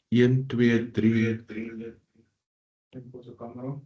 Y en 2, 3. Tempo su camera.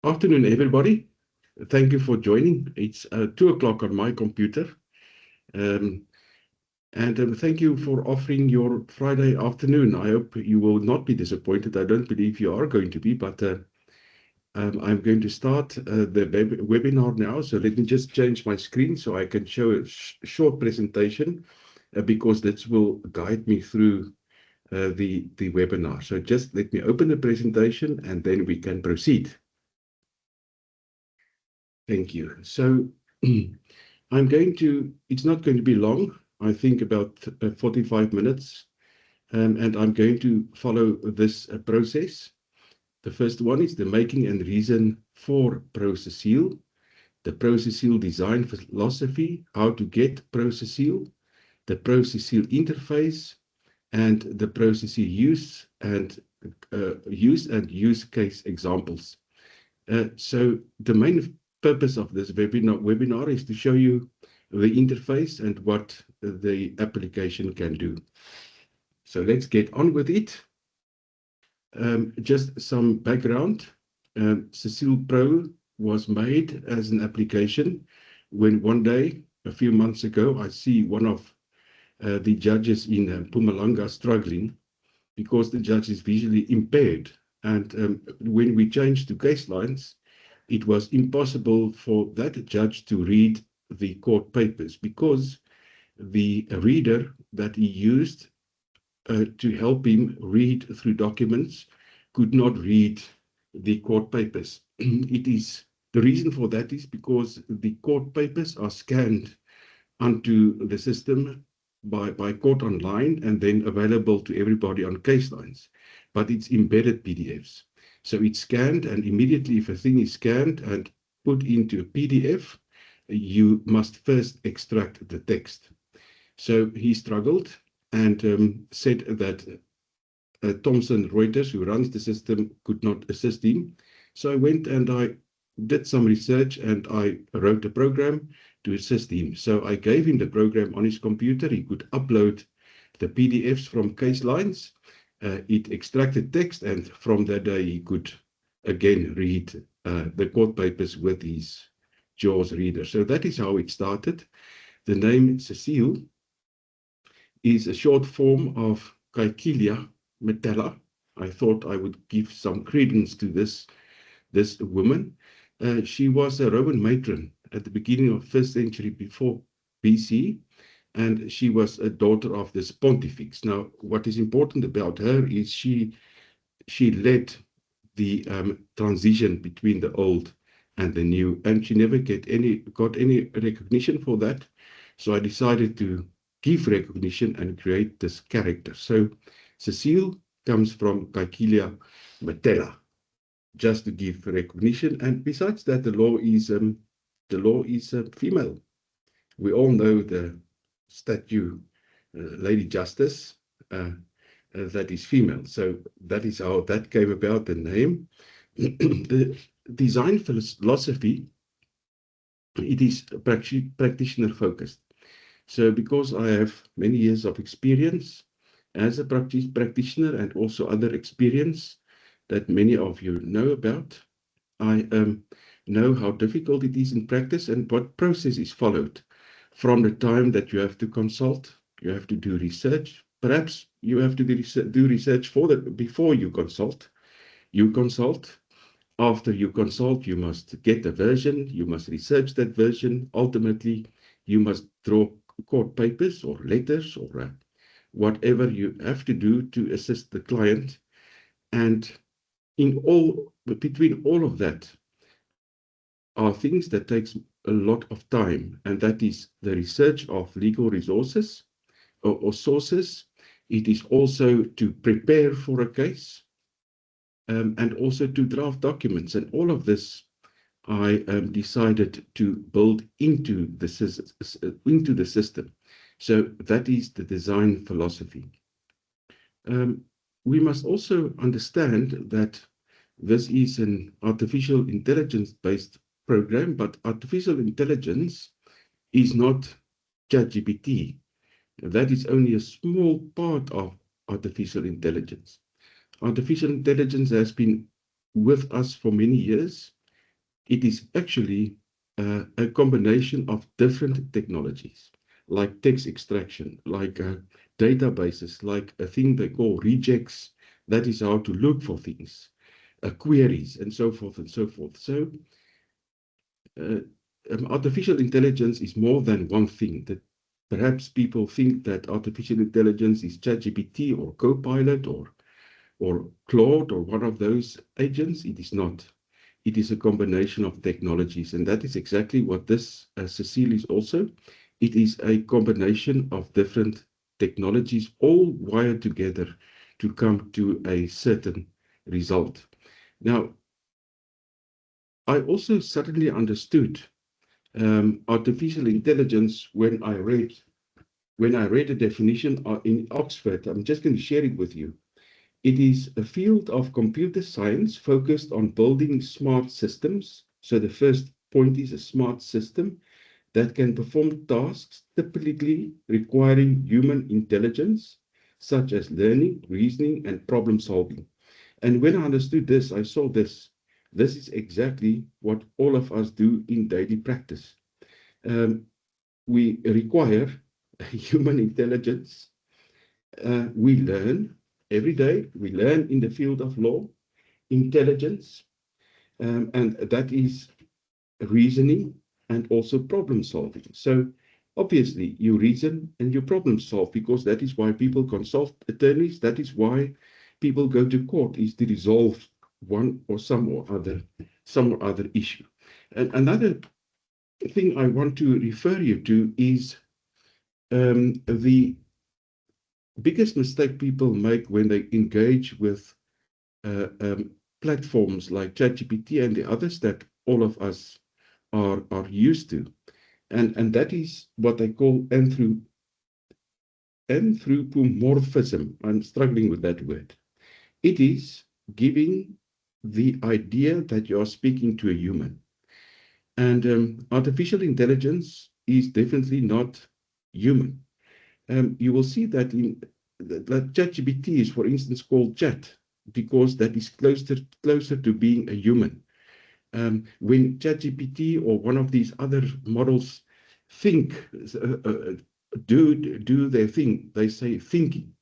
Afternoon, everybody. Thank you for joining. It's 2 o'clock on my computer. And thank you for offering your Friday afternoon. I hope you will not be disappointed. I don't believe you are going to be, but I'm going to start the webinar now. So let me just change my screen so I can show a short presentation because this will guide me through the webinar. So just let me open the presentation and then we can proceed. Thank you. So it's not going to be long, I think about 45 minutes, and I'm going to follow this process. The first one is the making and reason for ProCecile, the ProCecile design philosophy, how to get ProCecile, the ProCecile interface, and the ProCecile use and use case examples. So the main purpose of this webinar is to show you the interface and what the application can do. So let's get on with it. Just some background. Cecile Pro was made as an application when one day, a few months ago, I see one of the judges in Mpumalanga struggling because the judge is visually impaired. And when we changed to case lines, it was impossible for that judge to read the court papers because the reader that he used to help him read through documents could not read the court papers. The reason for that is because the court papers are scanned onto the system by Court Online and then available to everybody on case lines, but it's embedded PDFs. So it's scanned, and immediately if a thing is scanned and put into a PDF, you must first extract the text. So he struggled and said that Thomson Reuters, who runs the system, could not assist him. So I went and I did some research and I wrote a program to assist him. So I gave him the program on his computer. He could upload the PDFs from case lines. It extracted text, and from that day he could again read the court papers with his JAWS reader. So that is how it started. The name Cecile is a short form of Caecilia Metella. I thought I would give some credence to this woman. She was a Roman matron at the beginning of 1st century before BC, and she was a daughter of this pontifex. Now, what is important about her is she led the transition between the old and the new, and she never got any recognition for that. So I decided to give recognition and create this character. So Cecile comes from Caecilia Metella, just to give recognition. And besides that, the law is female. We all know the statue, Lady Justice, that is female. So that is how that came about, the name. The design philosophy, it is practitioner focused. So because I have many years of experience as a practitioner and also other experience that many of you know about, I know how difficult it is in practice and what process is followed from the time that you have to consult, you have to do research. Perhaps you have to do research before you consult. You consult. After you consult, you must get a version, you must research that version. Ultimately, you must draw court papers or letters or whatever you have to do to assist the client. And between all of that are things that takes a lot of time, and that is the research of legal resources or sources. It is also to prepare for a case and also to draft documents. And all of this I decided to build into the system. So that is the design philosophy. We must also understand that this is an artificial intelligence-based program, but artificial intelligence is not ChatGPT. That is only a small part of artificial intelligence. Artificial intelligence has been with us for many years. it is actually a combination of different technologies, like text extraction, like databases, like a thing they call regex, that is how to look for things, queries, and so forth and so forth. So uh, artificial intelligence is more than one thing. That perhaps people think that artificial intelligence is ChatGPT or Copilot or Claude or one of those agents. It is not. It is a combination of technologies, and that is exactly what this Cecile is also. It is a combination of different technologies all wired together to come to a certain result. Now, I also suddenly understood artificial intelligence when I read the definition in Oxford. I'm just going to share it with you. It is a field of computer science focused on building smart systems. So the first point is a smart system that can perform tasks typically requiring human intelligence, such as learning, reasoning, and problem solving. And when I understood this, I saw this. This is exactly what all of us do in daily practice. Um, we require human intelligence. We learn every day. We learn in the field of law, intelligence, and that is reasoning and also problem solving. So obviously you reason and you problem solve because that is why people consult attorneys. That is why people go to court, is to resolve one or some or other issue. And another thing I want to refer you to is the biggest mistake people make when they engage with uh, um, platforms like ChatGPT and the others that all of us are used to. And that is what they call anthropomorphism. I'm struggling with that word. It is giving the idea that you are speaking to a human. And artificial intelligence is definitely not human. You will see that in that ChatGPT is, for instance, called chat because that is closer to being a human. When ChatGPT or one of these other models think, do their thing, they say thinking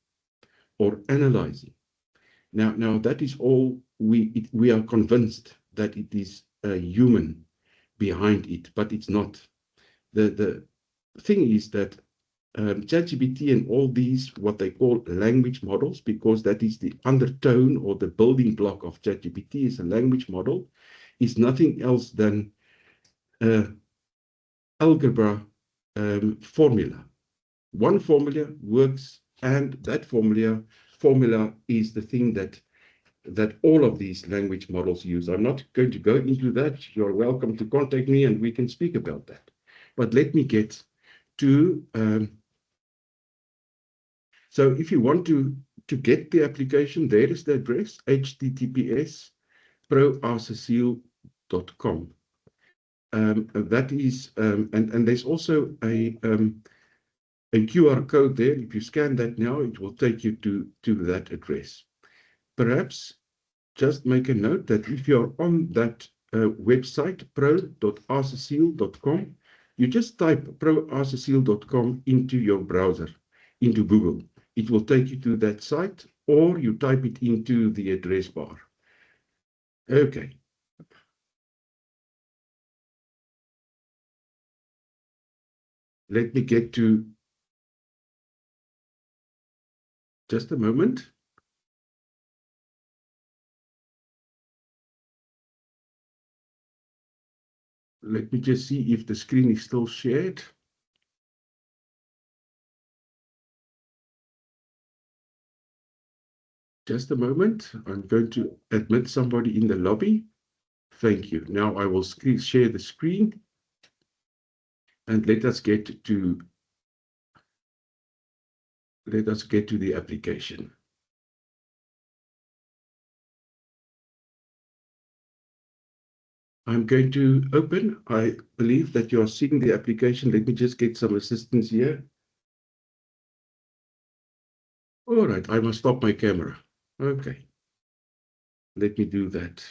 or analyzing. Now that is all we are convinced that it is a human behind it, but it's not. The thing is that ChatGPT and all these, what they call language models, because that is the undertone or the building block of ChatGPT is a language model, is nothing else than algebra formula. One formula works, and that formula is the thing that all of these language models use. I'm not going to go into that. You're welcome to contact me and we can speak about that. But let me get to so if you want to get the application, there is the address, https://proarcecile.com. That is, and there's also a QR code there. If you scan that now, it will take you to that address. Perhaps just make a note that if you're on that website, pro.arcecile.com, you just type proarcecile.com into your browser, into Google. It will take you to that site, or you type it into the address bar. Okay. Let me get to just a moment. Let me just see if the screen is still shared. Just a moment. I'm going to admit somebody in the lobby. Thank you. Now I will share the screen and let us get to the application. I'm going to open. I believe that you are seeing the application. Let me just get some assistance here. All right, I must stop my camera. Okay, let me do that.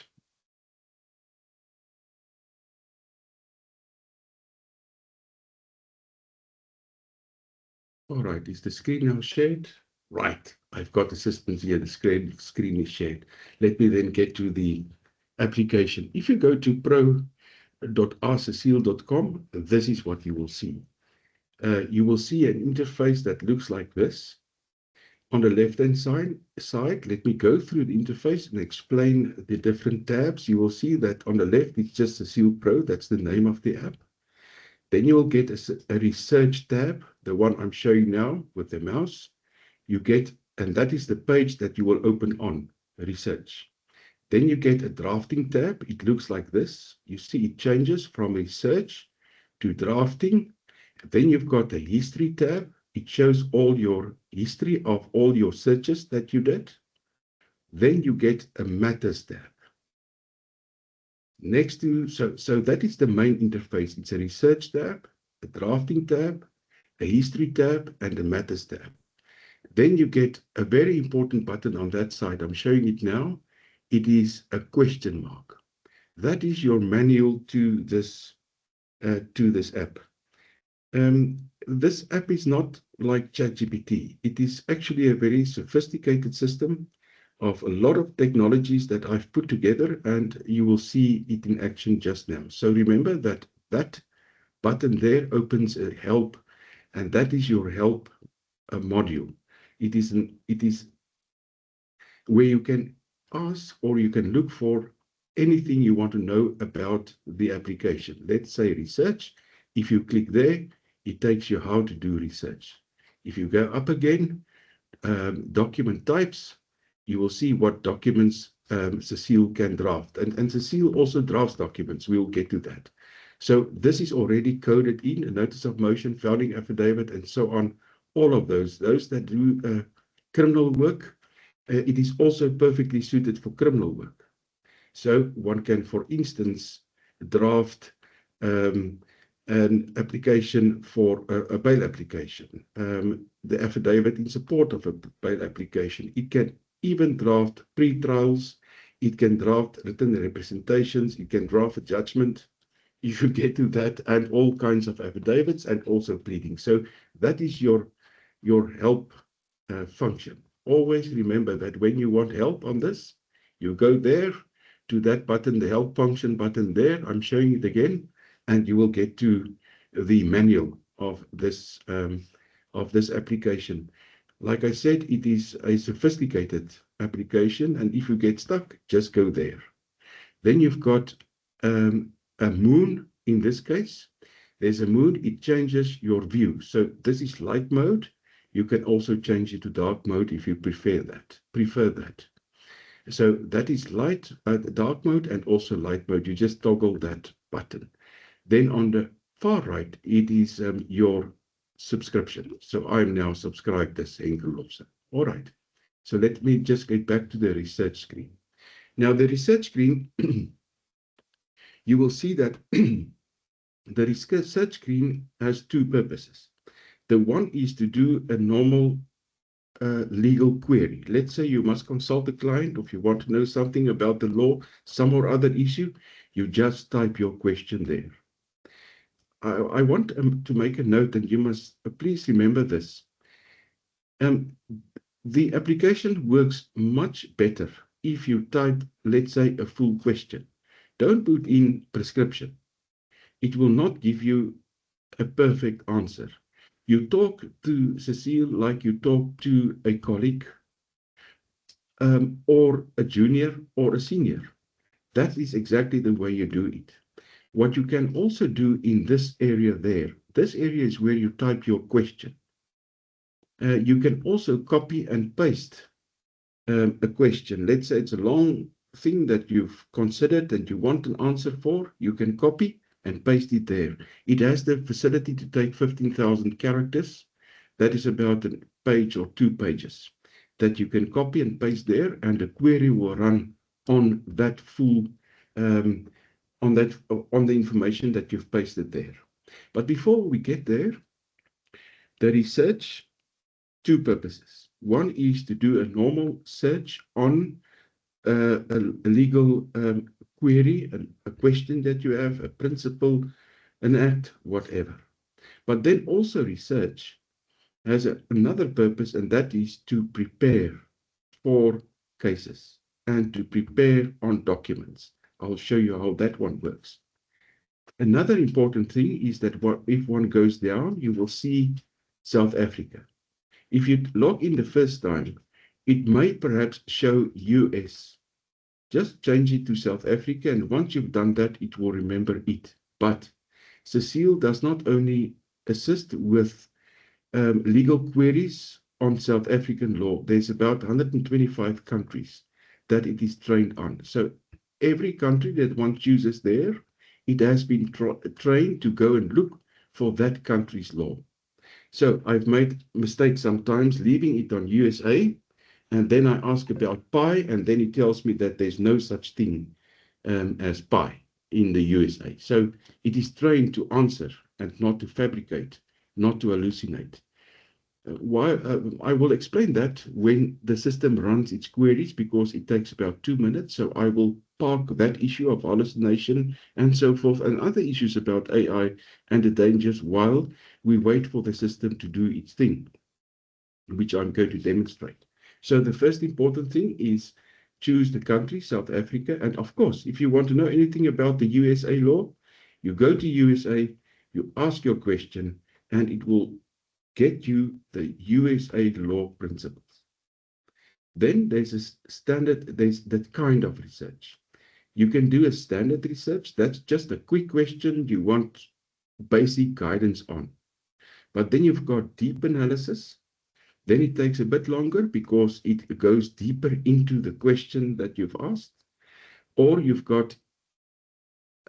All right, is the screen now shared? Right, I've got assistance here. The screen is shared. Let me then get to the application. If you go to pro.rcecile.com, this is what you will see. You will see an interface that looks like this. On the left-hand side, let me go through the interface and explain the different tabs. You will see that on the left, it's just Cecile Pro. That's the name of the app. Then you will get a research tab, the one I'm showing now with the mouse. You get, and that is the page that you will open on research. Then you get a drafting tab. It looks like this. You see it changes from research to drafting. Then you've got a history tab. It shows all your history of all your searches that you did. Then you get a matters tab. Next to, so that is the main interface. It's a research tab, a drafting tab, a history tab, and a matters tab. Then you get a very important button on that side. I'm showing it now. It is a question mark. That is your manual to this app. This app is not like ChatGPT. It is actually a very sophisticated system of a lot of technologies that I've put together, and you will see it in action just now. So remember that that button there opens a help, and that is your help module. It is where you can ask or you can look for anything you want to know about the application. Let's say research. If you click there, it takes you how to do research. If you go up again, document types, you will see what documents Cecile can draft. And Cecile also drafts documents. We will get to that. So this is already coded in a notice of motion, founding affidavit, and so on. All of those that do criminal work, it is also perfectly suited for criminal work. So one can, for instance, draft an application for a bail application, the affidavit in support of a bail application. It can even draft pre-trials. It can draft written representations. It can draft a judgment. You should get to that, and all kinds of affidavits and also pleading. So that is your help function. Always remember that when you want help on this, you go there to that button, the help function button there. I'm showing it again, and you will get to the manual of this application. Like I said, it is a sophisticated application, and if you get stuck, just go there. Then you've got a moon in this case. There's a moon, it changes your view. So this is light mode. You can also change it to dark mode if you prefer that. So that is light, dark mode, and also light mode. You just toggle that button. Then on the far right, it is your subscription. So I'm now subscribed as Henkel Lobster. All right. So let me just get back to the research screen. Now the research screen, you will see that the research screen has two purposes. The one is to do a normal legal query. Let's say you must consult a client, or if you want to know something about the law, some or other issue, you just type your question there. I want to make a note, and you must please remember this. The application works much better if you type, let's say, a full question. Don't put in prescription. It will not give you a perfect answer. You talk to Cecile like you talk to a colleague, or a junior or a senior. That is exactly the way you do it. What you can also do in this area there, this area is where you type your question. You can also copy and paste a question. Let's say it's a long thing that you've considered and you want an answer for. You can copy and paste it there. It has the facility to take 15,000 characters. That is about a page or 2 pages that you can copy and paste there, and the query will run on that full on the information that you've pasted there. But before we get there, the research, 2 purposes. One is to do a normal search on a legal query, a question that you have, a principle, an act, whatever. But then also research has another purpose, and that is to prepare for cases and to prepare on documents. I'll show you how that one works. Another important thing is that if one goes down, you will see South Africa. If you log in the first time, it may perhaps show US. Just change it to South Africa, and once you've done that, it will remember it. But Cecile does not only assist with legal queries on South African law. There's about 125 countries that it is trained on. So every country that one chooses there, it has been trained to go and look for that country's law. So I've made mistakes sometimes leaving it on USA, and then I ask about pi, and then it tells me that there's no such thing as pi in the USA. So it is trained to answer and not to fabricate, not to hallucinate. I will explain that when the system runs its queries, because it takes about 2 minutes. So I will park that issue of hallucination and so forth, and other issues about AI and the dangers, while we wait for the system to do its thing, which I'm going to demonstrate. So the first important thing is choose the country, South Africa. And of course, if you want to know anything about the USA law, you go to USA, you ask your question, and it will get you the USA law principles. Then there's a standard, there's that kind of research. You can do a standard research. That's just a quick question you want basic guidance on. But then you've got deep analysis. Then it takes a bit longer because it goes deeper into the question that you've asked. Or you've got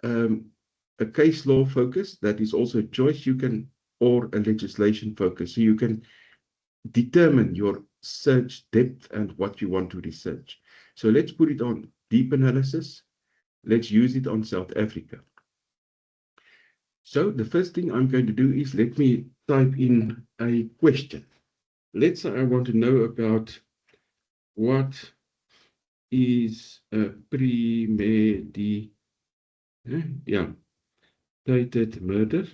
a case law focus that is also a choice. You can, or a legislation focus. So you can determine your search depth and what you want to research. So let's put it on deep analysis. Let's use it on South Africa. So the first thing I'm going to do is let me type in a question. Let's say I want to know about what is a premeditated murder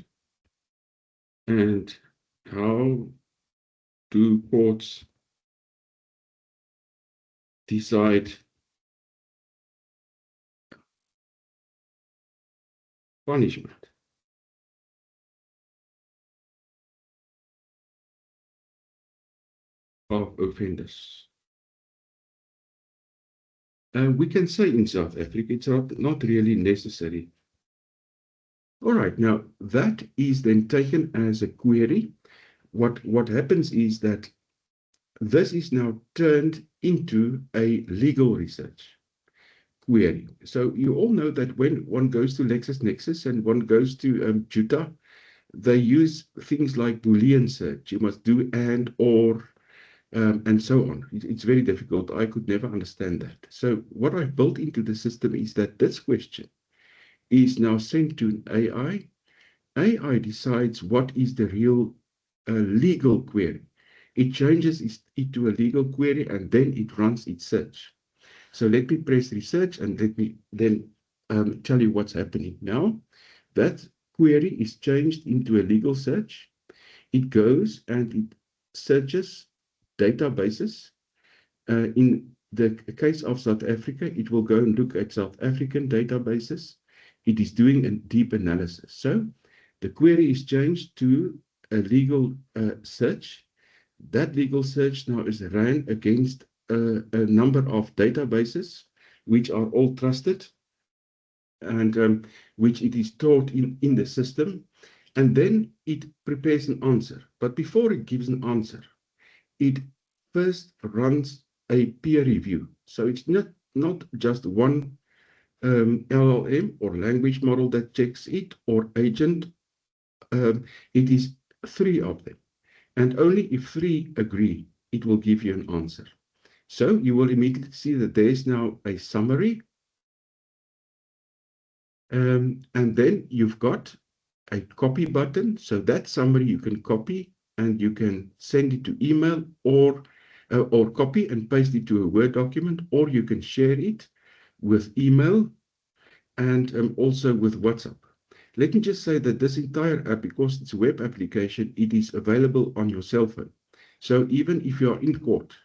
and how do courts decide punishment of offenders. We can say in South Africa, it's not really necessary. All right, now that is then taken as a query. What happens is that this is now turned into a legal research query. So you all know that when one goes to LexisNexis and one goes to Juta, they use things like Boolean search. You must do and, or, and so on. It's very difficult. I could never understand that. So what I've built into the system is that this question is now sent to an AI. AI decides what is the real legal query. It changes it to a legal query, and then it runs its search. So let me press research, and let me then tell you what's happening now. That query is changed into a legal search. It goes and it searches databases. In the case of South Africa, it will go and look at South African databases. It is doing a deep analysis. So the query is changed to a legal search. That legal search now is ran against a number of databases, which are all trusted and which it is taught in the system. And then it prepares an answer. But before it gives an answer, it first runs a peer review. So it's not just one LLM or language model that checks it, or agent. It is 3 of them. And only if 3 agree, it will give you an answer. So you will immediately see that there is now a summary. And then you've got a copy button. So that summary you can copy and you can send it to email, or copy and paste it to a Word document, or you can share it with email and also with WhatsApp. Let me just say that this entire app, because it's a web application, it is available on your cell phone. So even if you are in court,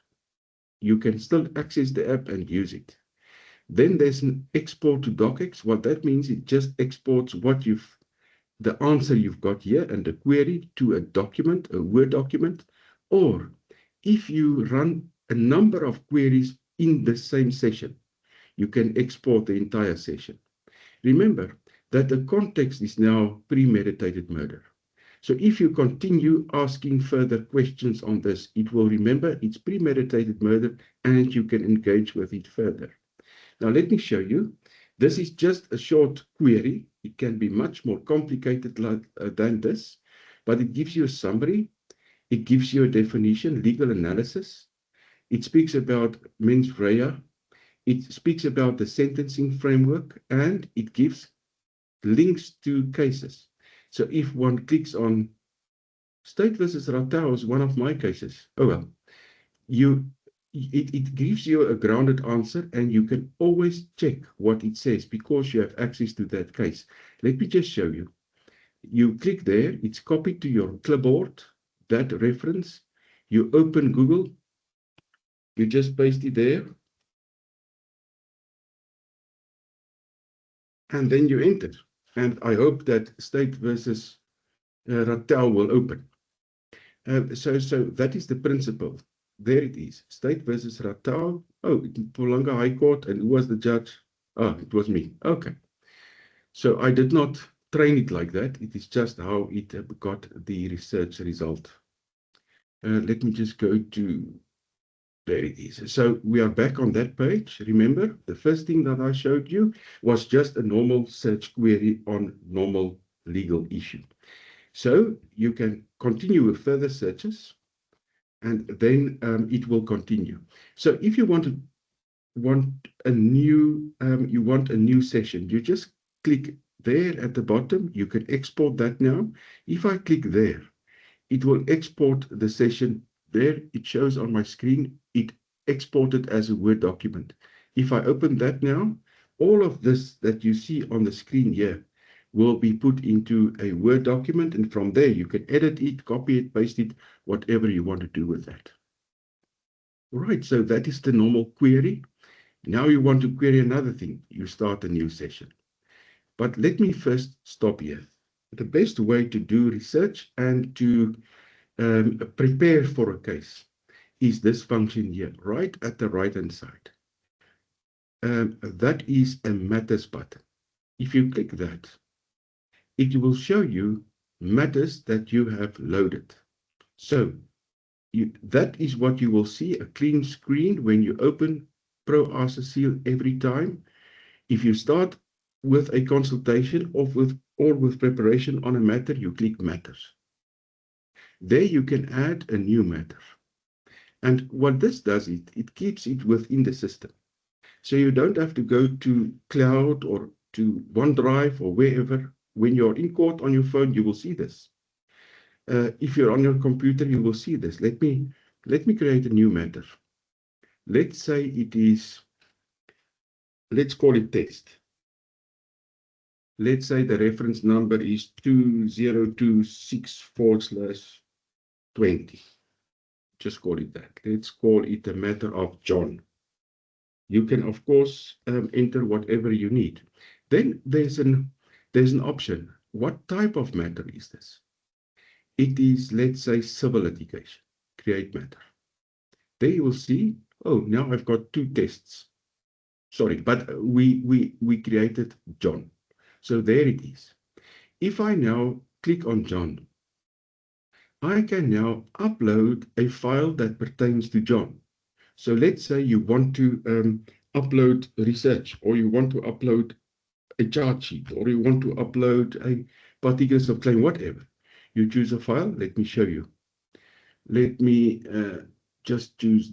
you can still access the app and use it. Then there's an export to docx. What that means, it just exports the answer you've got here and the query to a document, a Word document, or if you run a number of queries in the same session, you can export the entire session. Remember that the context is now premeditated murder. So if you continue asking further questions on this, it will remember it's premeditated murder and you can engage with it further. Now let me show you. This is just a short query. It can be much more complicated than this, but it gives you a summary. It gives you a definition, legal analysis. It speaks about mens rea. It speaks about the sentencing framework, and it gives links to cases. So if one clicks on State versus Ratau is one of my cases. Oh well, it gives you a grounded answer, and you can always check what it says because you have access to that case. Let me just show you. You click there, it's copied to your clipboard, that reference. You open Google, you just paste it there, and then you enter. And I hope that State versus Ratau will open. So that is the principle. There it is, State versus Ratau. Oh, Mpumalanga High Court, and who was the judge? Ah, it was me. Okay. So I did not train it like that. It is just how it got the research result. Let me just go to, there it is. So we are back on that page. Remember, the first thing that I showed you was just a normal search query on normal legal issue. So you can continue with further searches, and then it will continue. So if you want a new session, you just click there at the bottom. You can export that now. If I click there, it will export the session. There it shows on my screen, it exported as a Word document. If I open that now, all of this that you see on the screen here will be put into a Word document, and from there you can edit it, copy it, paste it, whatever you want to do with that. All right, so that is the normal query. Now you want to query another thing, you start a new session. But let me first stop here. The best way to do research and to prepare for a case is this function here, right at the right-hand side. That is a matters button. If you click that, it will show you matters that you have loaded. So that is what you will see, a clean screen when you open Pro ArsaSeal every time. If you start with a consultation or with preparation on a matter, you click matters. There you can add a new matter. And what this does, it keeps it within the system. So you don't have to go to cloud or to OneDrive or wherever. When you're in court on your phone, you will see this. If you're on your computer, you will see this. Let me create a new matter. Let's say it is, let's call it test. Let's say the reference number is 2026/20. Just call it that. Let's call it a matter of John. You can, of course, enter whatever you need. Then there's an option. What type of matter is this? It is, let's say, civil litigation. Create matter. There you will see, oh, now I've got two tests. Sorry, but we created John. So there it is. If I now click on John, I can now upload a file that pertains to John. So let's say you want to upload research, or you want to upload a chart sheet, or you want to upload a particulars of claim, whatever. You choose a file. Let me show you. Let me just choose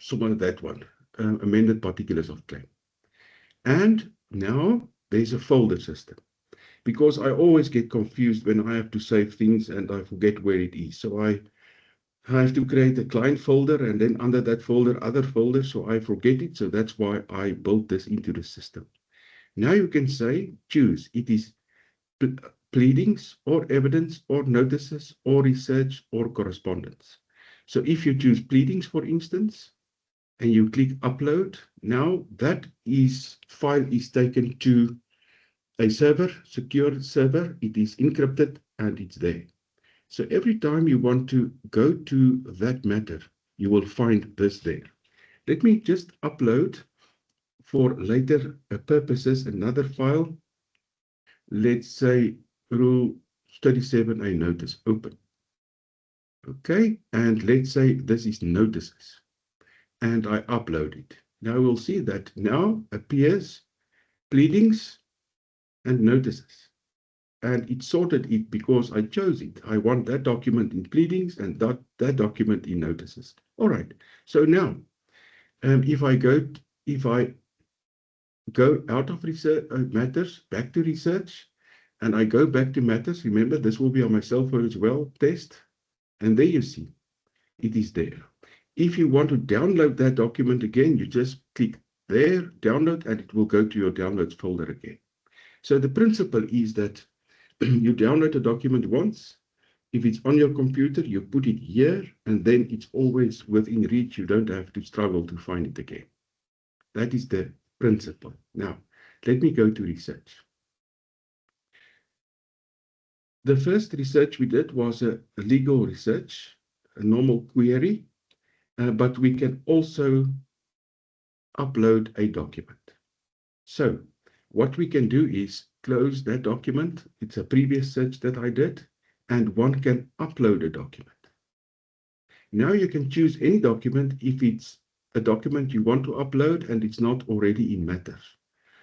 some of that one, amended particulars of claim. And now there's a folder system, because I always get confused when I have to save things and I forget where it is. So I have to create a client folder, and then under that folder, other folders, so I forget it. So that's why I built this into the system. Now you can say, choose. It is pleadings or evidence or notices or research or correspondence. So if you choose pleadings, for instance, and you click upload, now that file is taken to a server, secure server. It is encrypted and it's there. So every time you want to go to that matter, you will find this there. Let me just upload for later purposes another file. Let's say Rule 37A notice, open. Okay, and let's say this is notices. And I upload it. Now we'll see that now appears pleadings and notices. And it sorted it because I chose it. I want that document in pleadings and that document in notices. All right. So now, if I go out of research matters back to research, and I go back to matters, remember this will be on my cell phone as well, test, and there you see it is there. If you want to download that document again, you just click there, download, and it will go to your downloads folder again. So the principle is that you download a document once. If it's on your computer, you put it here, and then it's always within reach. You don't have to struggle to find it again. That is the principle. Now, let me go to research. The first research we did was a legal research, a normal query, but we can also upload a document. So what we can do is close that document. It's a previous search that I did, and one can upload a document. Now you can choose any document if it's a document you want to upload and it's not already in Matters.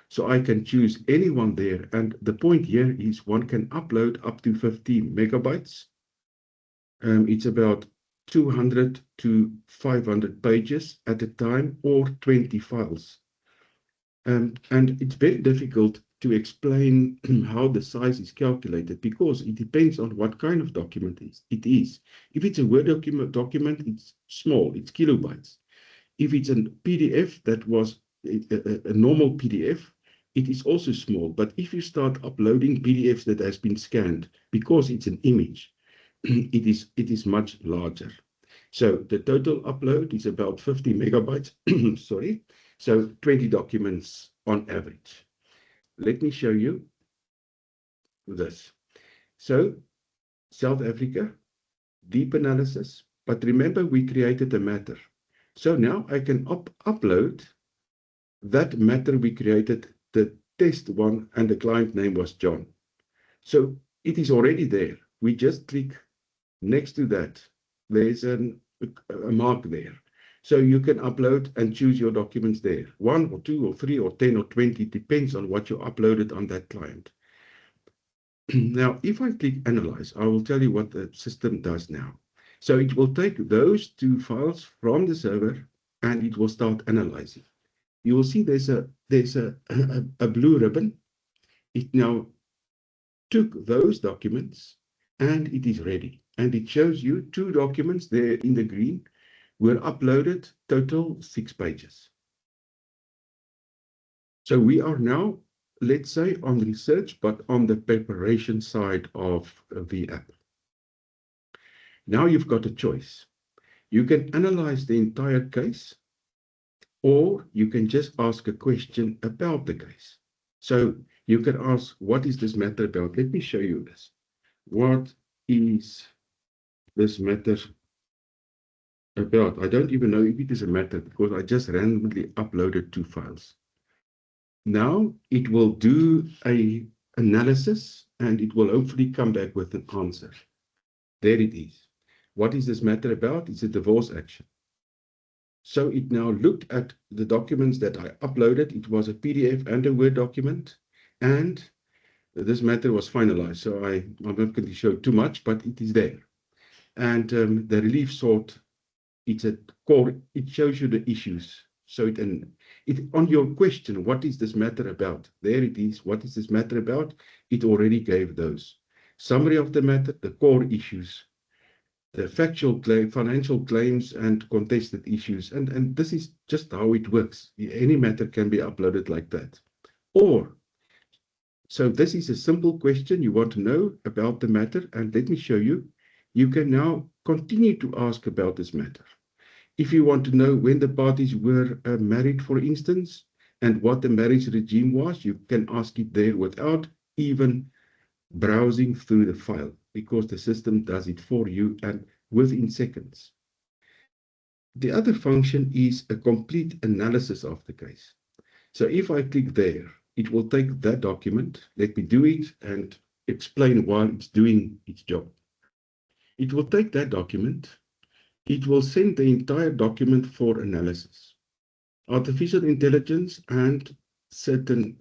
So I can choose any one there, and the point here is one can upload up to 50 megabytes. It's about 200 to 500 pages at a time, or 20 files. And it's very difficult to explain how the size is calculated because it depends on what kind of document it is. If it's a Word document, it's small, it's kilobytes. If it's a PDF that was a normal PDF, it is also small. But if you start uploading PDFs that has been scanned, because it's an image, it is much larger. So the total upload is about 50 megabytes, sorry. So 20 documents on average. Let me show you this. So South Africa, deep analysis, but remember we created a matter. So now I can upload that matter we created, the test one, and the client name was John. So it is already there. We just click next to that. There's a mark there. So you can upload and choose your documents there. 1 or 2 or 3 or 10 or 20, depends on what you uploaded on that client. Now, if I click Analyze, I will tell you what the system does now. So it will take those 2 files from the server and it will start analyzing. You will see there's a blue ribbon. It now took those documents and it is ready. And it shows you 2 documents there in the green were uploaded, total 6 pages. So we are now, let's say, on research, but on the preparation side of the app. Now you've got a choice. You can analyze the entire case, or you can just ask a question about the case. So you can ask, what is this matter about? Let me show you this. What is this matter about? I don't even know if it is a matter because I just randomly uploaded 2 files. Now it will do an analysis and it will hopefully come back with an answer. There it is. What is this matter about? It's a divorce action. So it now looked at the documents that I uploaded. It was a PDF and a Word document, and this matter was finalized. So I'm not going to show too much, but it is there. And the relief sort, it's a core, it shows you the issues. So it on your question, what is this matter about? There it is. What is this matter about? It already gave those. Summary of the matter, the core issues, the factual claim, financial claims, and contested issues. And this is just how it works. Any matter can be uploaded like that. Or So this is a simple question you want to know about the matter, and let me show you. You can now continue to ask about this matter. If you want to know when the parties were married, for instance, and what the marriage regime was, you can ask it there without even browsing through the file, because the system does it for you and within seconds. The other function is a complete analysis of the case. So if I click there, it will take that document. Let me do it and explain while it's doing its job. It will take that document. It will send the entire document for analysis. Artificial intelligence and certain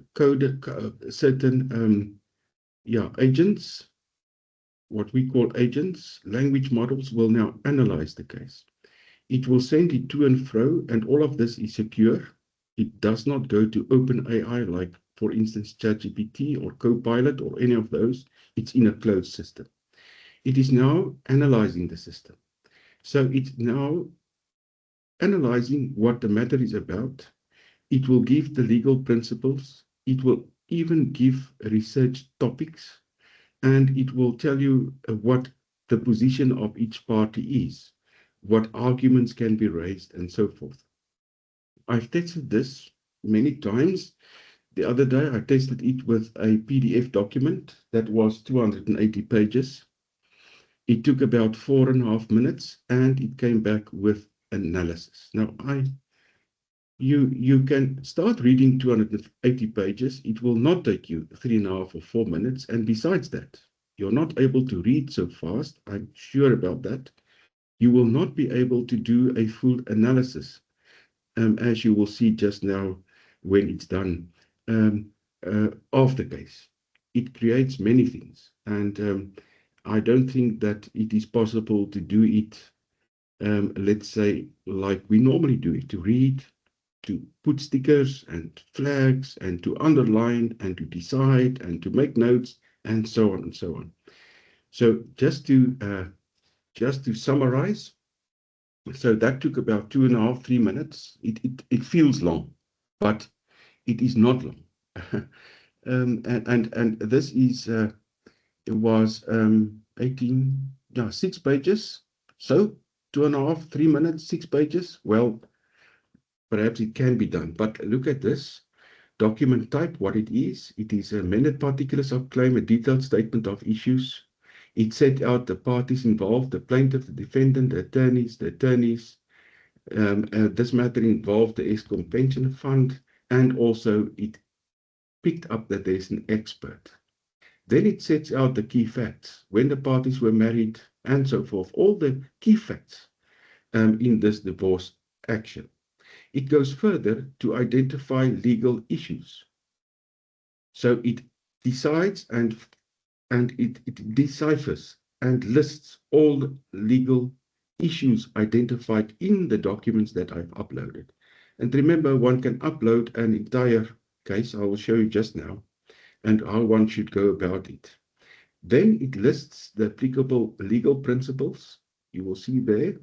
agents, what we call agents, language models, will now analyze the case. It will send it to and fro, and all of this is secure. It does not go to OpenAI, like, for instance, ChatGPT or Copilot or any of those. It's in a closed system. It is now analyzing the system. So it's now analyzing what the matter is about. It will give the legal principles. It will even give research topics, and it will tell you what the position of each party is, what arguments can be raised, and so forth. I've tested this many times. The other day, I tested it with a PDF document that was 280 pages. It took about 4.5 minutes, and it came back with analysis. Now, you can start reading 280 pages. It will not take you 3.5 or 4 minutes. And besides that, you're not able to read so fast. I'm sure about that. You will not be able to do a full analysis, as you will see just now when it's done, of the case. It creates many things. And I don't think that it is possible to do it, let's say, like we normally do it, to read, to put stickers and flags and to underline and to decide and to make notes and so on and so on. So just to summarize, so that took about 2.5, 3 minutes. It feels long, but it is not long. and this is it was 6 pages. So 2.5, 3 minutes, 6 pages. Well, perhaps it can be done, but look at this document type, what it is. It is amended particulars of claim, a detailed statement of issues. It set out the parties involved, the plaintiff, the defendant, the attorneys. This matter involved the Eskom Pension Fund, and also it picked up that there's an expert. Then it sets out the key facts, when the parties were married, and so forth, all the key facts in this divorce action. It goes further to identify legal issues. So it decides and it deciphers and lists all legal issues identified in the documents that I've uploaded. And remember, one can upload an entire case. I will show you just now, and how one should go about it. Then it lists the applicable legal principles. You will see there,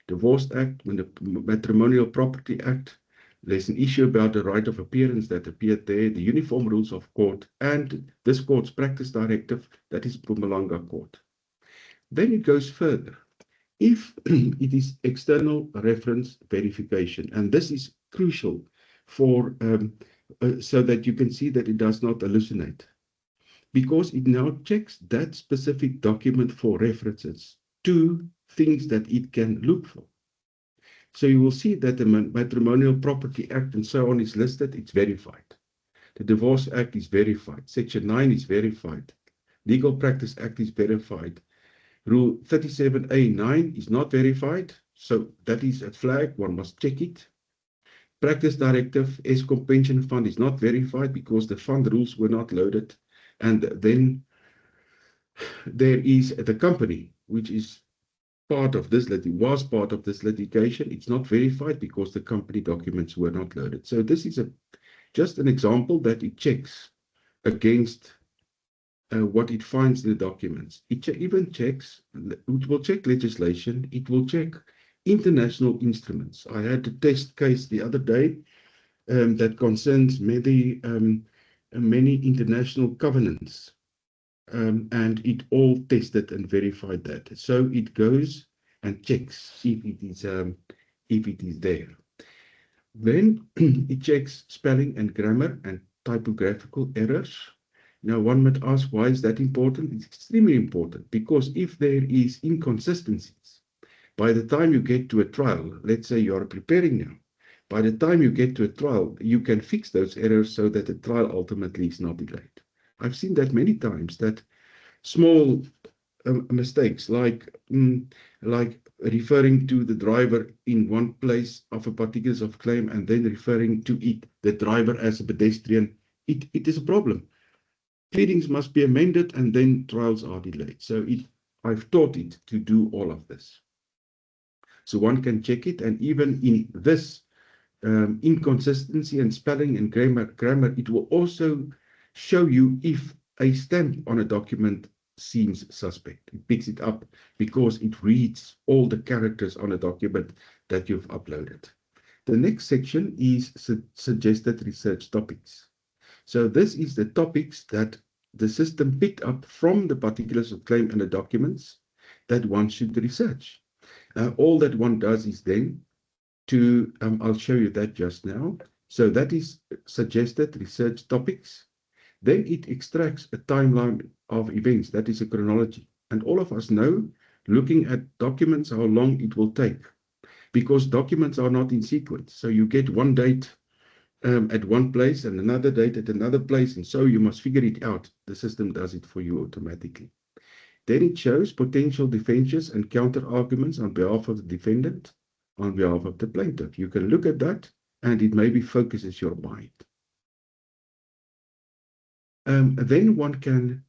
Divorce Act, when the Matrimonial Property Act. There's an issue about the right of appearance that appeared there, the uniform rules of court, and this court's practice directive, that is Mpumalanga Court. Then it goes further. If it is external reference verification, and this is crucial for so that you can see that it does not hallucinate, because it now checks that specific document for references to things that it can look for. So you will see that the Matrimonial Property Act and so on is listed, it's verified. The Divorce Act is verified. Section 9 is verified. Legal Practice Act is verified. Rule 37A9 is not verified, so that is a flag, one must check it. Practice Directive, Eskom Pension Fund is not verified because the fund rules were not loaded. And then there is the company, which is part of this litigation. It's not verified because the company documents were not loaded. So this is just an example that it checks against what it finds in the documents. It even checks, it will check legislation, it will check international instruments. I had a test case the other day that concerns many many international covenants, and it all tested and verified that. So it goes and checks if it is there. Then it checks spelling and grammar and typographical errors. Now, one might ask, why is that important? It's extremely important because if there is inconsistencies, by the time you get to a trial, let's say you are preparing now, by the time you get to a trial, you can fix those errors so that the trial ultimately is not delayed. I've seen that many times, that small mistakes like referring to the driver in one place of a particulars of claim and then referring to the driver as a pedestrian, it is a problem. Pleadings must be amended and then trials are delayed. So I've taught it to do all of this. So one can check it, and even in this inconsistency and spelling and grammar, it will also show you if a stamp on a document seems suspect. It picks it up because it reads all the characters on a document that you've uploaded. The next section is suggested research topics. So this is the topics that the system picked up from the particulars of claim and the documents that one should research. All that one does is then I'll show you that just now. So that is suggested research topics. Then it extracts a timeline of events, that is a chronology. And all of us know, looking at documents, how long it will take, because documents are not in sequence. So you get one date at one place and another date at another place, and so you must figure it out. The system does it for you automatically. Then it shows potential defenses and counter arguments on behalf of the defendant, on behalf of the plaintiff. You can look at that, and it maybe focuses your mind. Then one can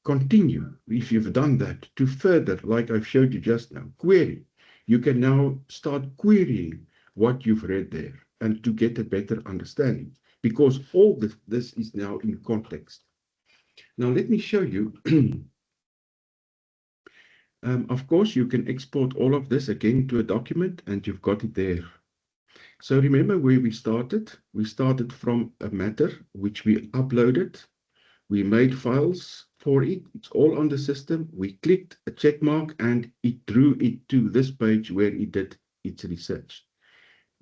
continue, if you've done that, to further, like I've showed you just now, query. You can now start querying what you've read there and to get a better understanding, because all this is now in context. Now, let me show you. Of course, you can export all of this again to a document, and you've got it there. So remember where we started? We started from a matter which we uploaded. We made files for it. It's all on the system. We clicked a check mark and it drew it to this page where it did its research.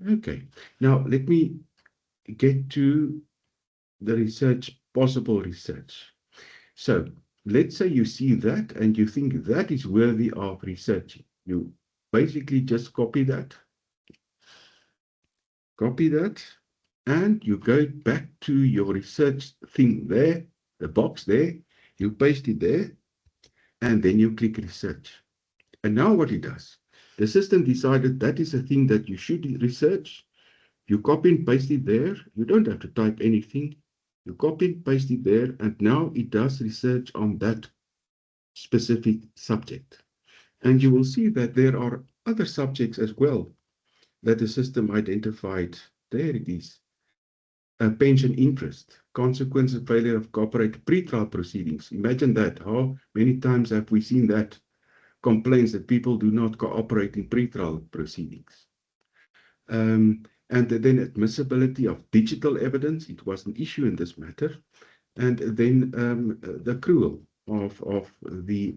Okay, now let me get to the research, possible research. So let's say you see that and you think that is worthy of researching. You basically just copy that, and you go back to your research thing there, the box there, you paste it there, and then you click research. And now what it does, the system decided that is a thing that you should research. You copy and paste it there. You don't have to type anything. You copy and paste it there, and now it does research on that specific subject. And you will see that there are other subjects as well that the system identified. There it is. Pension interest, consequence of failure of cooperate pre-trial proceedings. Imagine that. How many times have we seen that? Complaints that people do not cooperate in pre-trial proceedings. And then admissibility of digital evidence. It was an issue in this matter. And then the accrual of the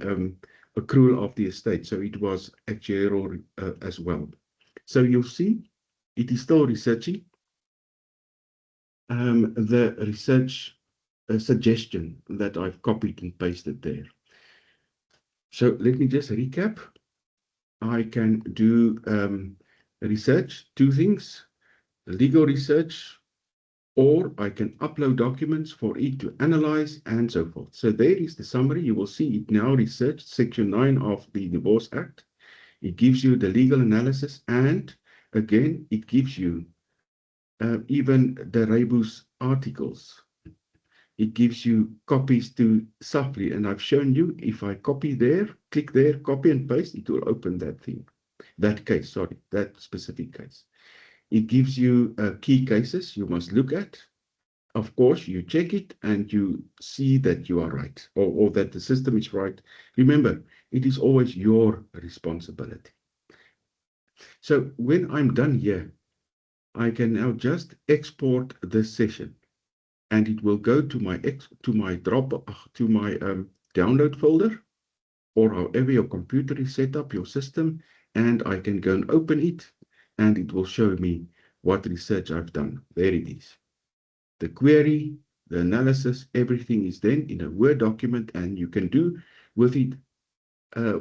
accrual of the estate. So it was actuarial as well. So you'll see it is still researching. The research suggestion that I've copied and pasted there. So let me just recap. I can do research, two things, legal research, or I can upload documents for it to analyze and so forth. So there is the summary. You will see it now researched, Section 9 of the Divorce Act. It gives you the legal analysis, and again, it gives you even the rebus articles. It gives you copies to Safri, and I've shown you if I copy there, click there, copy and paste, it will open that thing, that case, sorry, that specific case. It gives you key cases you must look at. Of course, you check it and you see that you are right, or that the system is right. Remember, it is always your responsibility. So when I'm done here, I can now just export this session and it will go to my download folder, or however your computer is set up, your system, and I can go and open it, and it will show me what research I've done. There it is. The query, the analysis, everything is then in a Word document, and you can do with it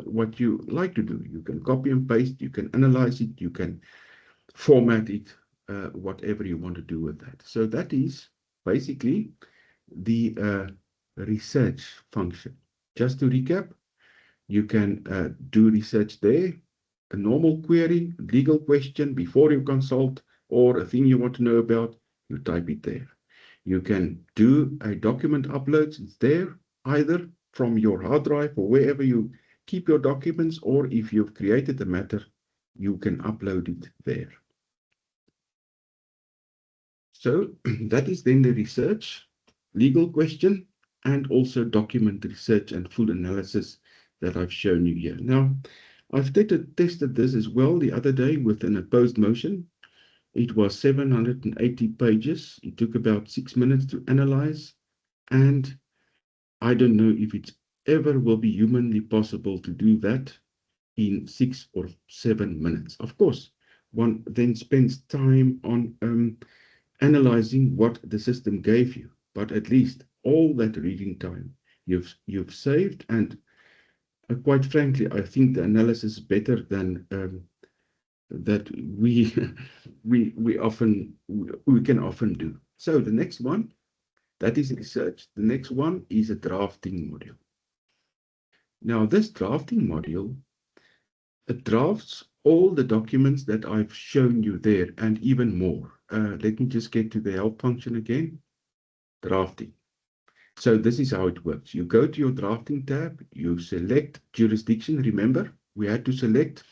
what you like to do. You can copy and paste, you can analyze it, you can format it, whatever you want to do with that. So that is basically the research function. Just to recap, you can do research there, a normal query, legal question before you consult, or a thing you want to know about, you type it there. You can do a document upload, it's there, either from your hard drive or wherever you keep your documents, or if you've created a matter, you can upload it there. So that is then the research, legal question, and also document research and full analysis that I've shown you here. Now, I've tested this as well the other day with an opposed motion. It was 780 pages. It took about 6 minutes to analyze, and I don't know if it ever will be humanly possible to do that in 6 or 7 minutes. Of course, one then spends time on analyzing what the system gave you, but at least all that reading time you've saved, and quite frankly, I think the analysis is better than that we can often do. So the next one, that is research. The next one is a drafting module. Now this drafting module, it drafts all the documents that I've shown you there and even more. Let me just get to the help function again. Drafting. So this is how it works. You go to your drafting tab, you select jurisdiction. Remember, we had to select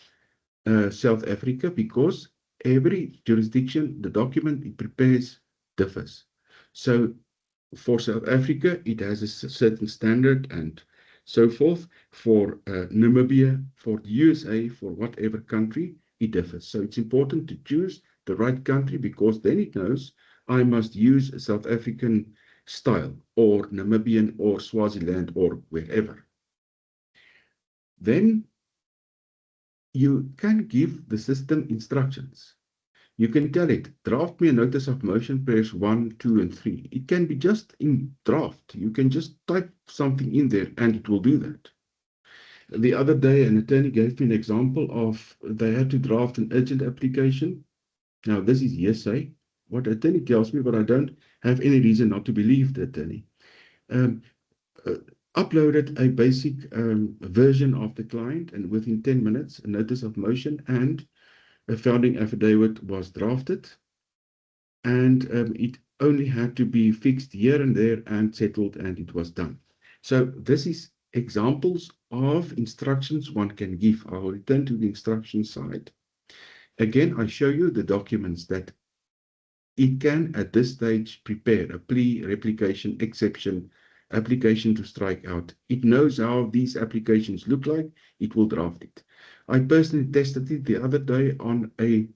South Africa because every jurisdiction, the document it prepares differs. So for South Africa, it has a certain standard and so forth. For Namibia, for the USA, for whatever country, it differs. So it's important to choose the right country, because then it knows I must use a South African style or Namibian or Swaziland or wherever. Then you can give the system instructions. You can tell it, draft me a notice of motion, press 1, 2, and 3. It can be just in draft. You can just type something in there and it will do that. The other day, an attorney gave me an example of they had to draft an urgent application. Now, this is hearsay, what the attorney tells me, but I don't have any reason not to believe the attorney. Uploaded a basic version of the client, and within 10 minutes, a notice of motion and a founding affidavit was drafted, and it only had to be fixed here and there and settled, and it was done. So this is examples of instructions one can give. I will return to the instruction side. Again, I show you the documents that it can, at this stage, prepare a plea, replication, exception, application to strike out. It knows how these applications look like. It will draft it. I personally tested it the other day on a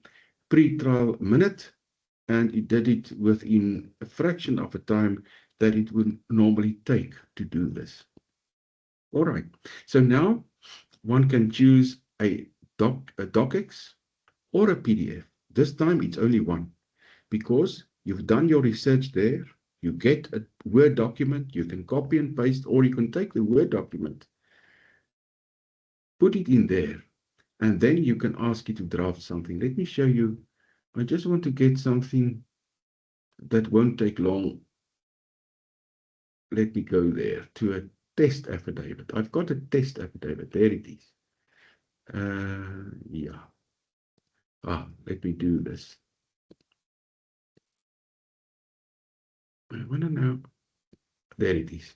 pre-trial minute, and it did it within a fraction of a time that it would normally take to do this. All right, so now one can choose a docx or a PDF. This time it's only one, because you've done your research there. You get a Word document, you can copy and paste, or you can take the Word document, put it in there, and then you can ask it to draft something. Let me show you. I just want to get something that won't take long. Let me go there to a test affidavit. I've got a test affidavit. There it is. Yeah. Let me do this. I want to know. There it is.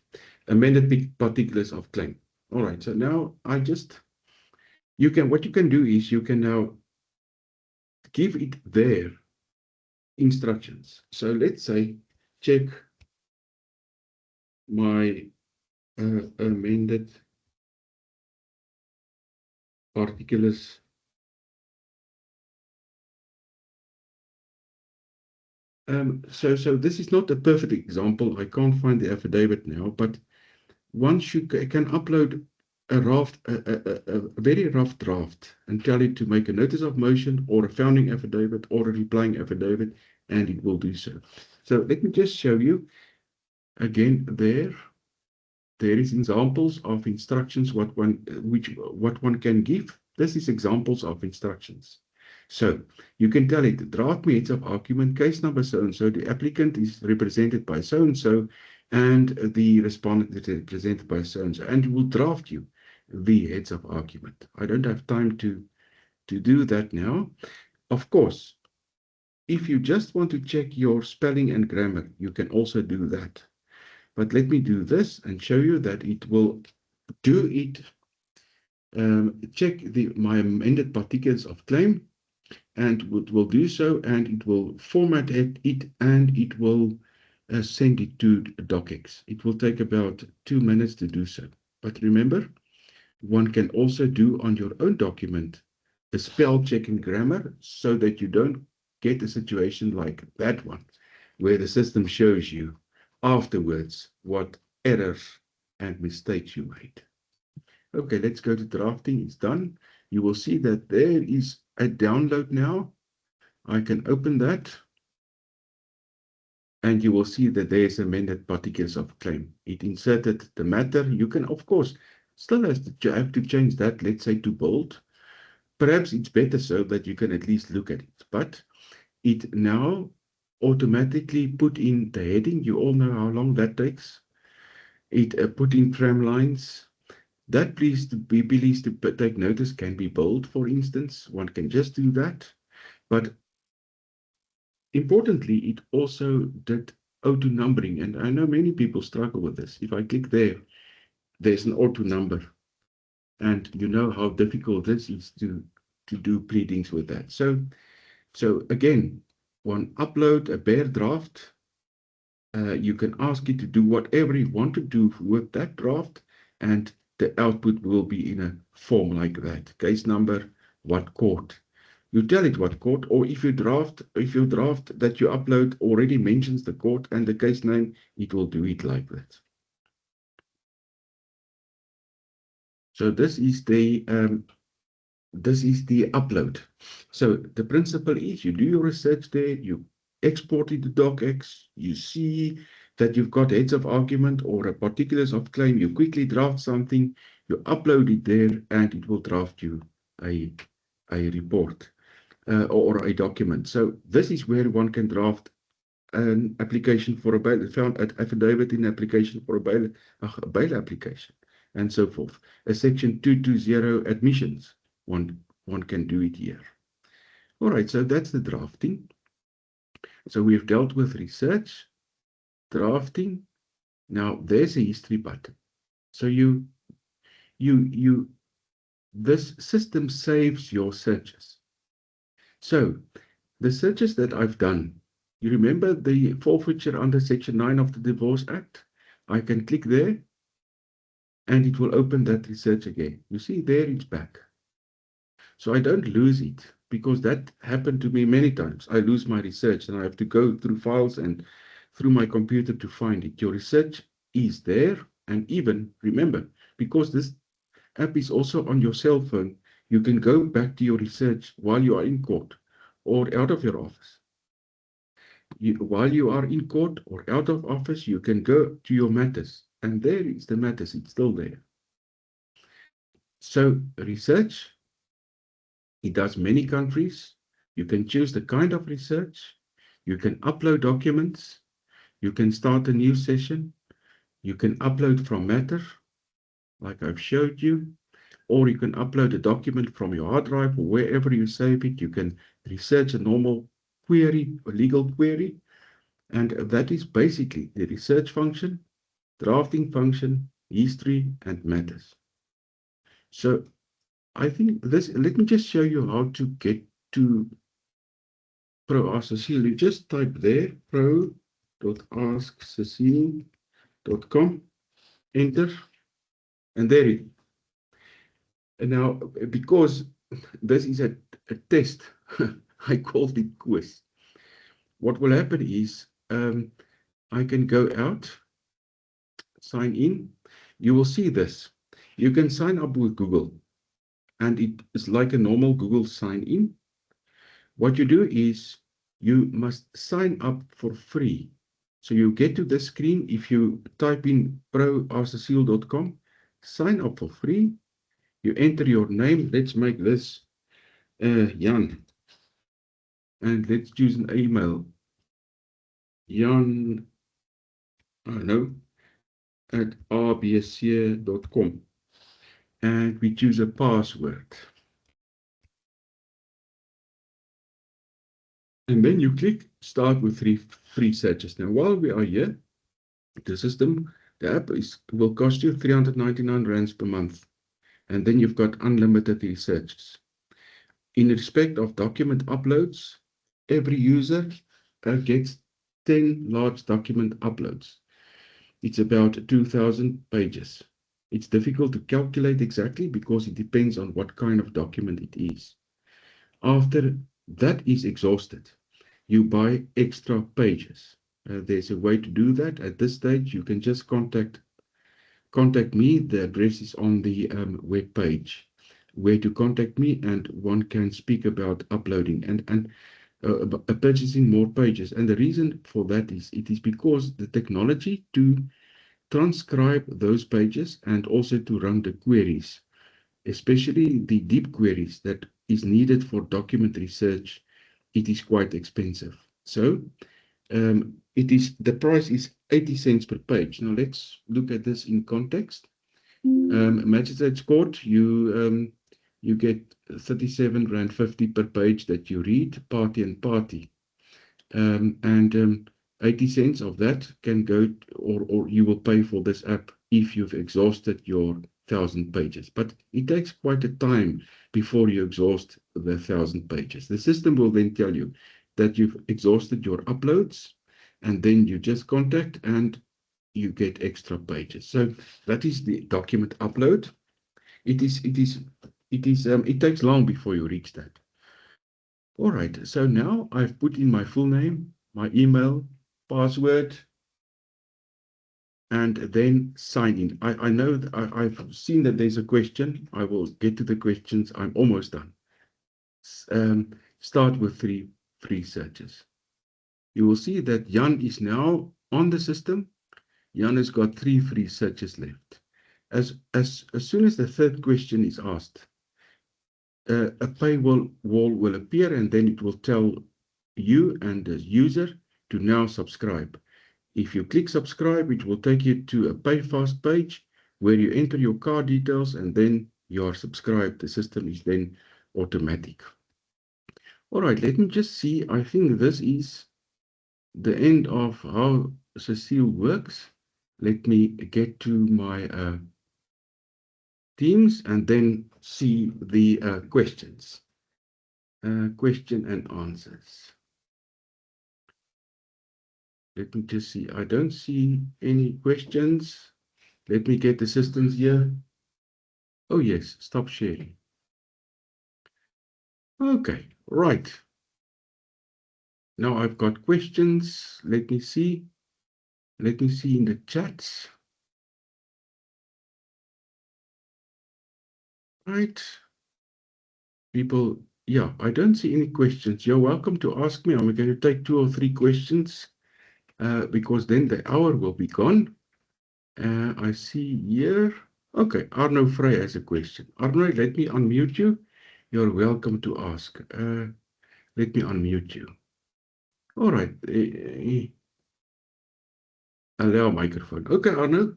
Amended particulars of claim. All right. So now what you can do is you can now give it their instructions. So let's say check my amended particulars . So this is not a perfect example. I can't find the affidavit now, but once you can upload a very rough draft and tell it to make a notice of motion or a founding affidavit or a replying affidavit, and it will do so. So let me just show you again there. There is examples of instructions what one can give. This is examples of instructions. So you can tell it, draft me heads of argument, case number so-and-so, the applicant is represented by so-and-so, and the respondent is represented by so-and-so, and it will draft you the heads of argument. I don't have time to do that now. Of course, if you just want to check your spelling and grammar, you can also do that. But let me do this and show you that it will do it. Check my amended particulars of claim, and it will do so, and it will format it, and it will send it to docx. It will take about 2 minutes to do so. But remember, one can also do on your own document a spell check and grammar so that you don't get a situation like that one, where the system shows you afterwards what errors and mistakes you made. Okay, let's go to drafting. It's done. You will see that there is a download now. I can open that, and you will see that there's amended particulars of claim. It inserted the matter. You can, of course, still have to change that, let's say, to bold. Perhaps it's better so that you can at least look at it. But it now automatically put in the heading. You all know how long that takes. It put in tram lines. That please to take notice can be bold, for instance. One can just do that. But importantly, it also did auto numbering. And I know many people struggle with this. If I click there, there's an auto number. And you know how difficult this is to do pleadings with that. So again, one upload a bare draft. You can ask it to do whatever you want to do with that draft, and the output will be in a form like that. Case number, what court. You tell it what court, or if your draft that you upload already mentions the court and the case name, it will do it like that. So this is the upload. So the principle is you do your research there, you export it to docx, you see that you've got heads of argument or a particulars of claim, you quickly draft something, you upload it there, and it will draft you a report or a document. So this is where one can draft an application for a bail, affidavit in application for a bail application, and so forth. A section 220 admissions. One can do it here. All right, so that's the drafting. So we've dealt with research, drafting. Now there's a history button. So this system saves your searches. So the searches that I've done, you remember the forfeiture under Section 9 of the Divorce Act? I can click there, and it will open that research again. You see there it's back. So I don't lose it, because that happened to me many times. I lose my research and I have to go through files and through my computer to find it. Your research is there, and even remember, because this app is also on your cell phone, you can go back to your research while you are in court or out of your office. While you are in court or out of office, you can go to your matters, and there is the matters. It's still there. So research, it does many countries. You can choose the kind of research. You can upload documents. You can start a new session. You can upload from Matter, like I've showed you, or you can upload a document from your hard drive or wherever you save it. You can research a normal query, a legal query, and that is basically the research function, drafting function, history, and matters. So I think this, let me just show you how to get to ProAskCecile. You just type there, pro.askcecile.com, enter, and there it is. And now, because this is a test, I called it quiz. what will happen is I can go out, sign in. You will see this. You can sign up with Google, and it is like a normal Google sign in. What you do is you must sign up for free. So you get to this screen. If you type in pro.rcecile.com, sign up for free. You enter your name. Let's make this Jan. And let's choose an email. Jan, I don't know, at rbsc.com. And we choose a password. And then you click start with free searches. Now, while we are here, the system, the app will cost you 399 rands per month. And then you've got unlimited researches. In respect of document uploads, every user gets 10 large document uploads. It's about 2,000 pages. It's difficult to calculate exactly because it depends on what kind of document it is. After that is exhausted, you buy extra pages. There's a way to do that. At this stage, you can just contact me. The address is on the web page where to contact me, and one can speak about uploading and purchasing more pages. And the reason for that is it is because the technology to transcribe those pages and also to run the queries, especially the deep queries that is needed for document research, it is quite expensive. So the price is 80 cents per page. Now let's look at this in context. Magistrates Court, you get 37 rand 50 per page that you read, party and party. 80 cents of that can go, or you will pay for this app if you've exhausted your 1,000 pages. But it takes quite a time before you exhaust the 1,000 pages. The system will then tell you that you've exhausted your uploads, and then you just contact and you get extra pages. So that is the document upload. It takes long before you reach that. All right, so now I've put in my full name, my email, password, and then sign in. I know that I've seen that there's a question. I will get to the questions. I'm almost done. Start with free searches. You will see that Jan is now on the system. Jan has got 3 free searches left. As soon as the third question is asked, a paywall will appear, and then it will tell you and the user to now subscribe. If you click subscribe, it will take you to a PayFast page where you enter your card details, and then you are subscribed. The system is then automatic. All right, let me just see. I think this is the end of how Cecile works. Let me get to my Teams and then see the questions. Question and answers. Let me just see. I don't see any questions. Let me get assistance here. Oh, yes. Stop sharing. Okay. Right. Now I've got questions. Let me see. Let me see in the chats. Right. People, yeah, I don't see any questions. You're welcome to ask me. I'm going to take 2 or 3 questions because then the hour will be gone. I see here. Okay, Arno Frey has a question. Arno, let me unmute you. You're welcome to ask. Let me unmute you. All right. Allow microphone. Okay, Arno,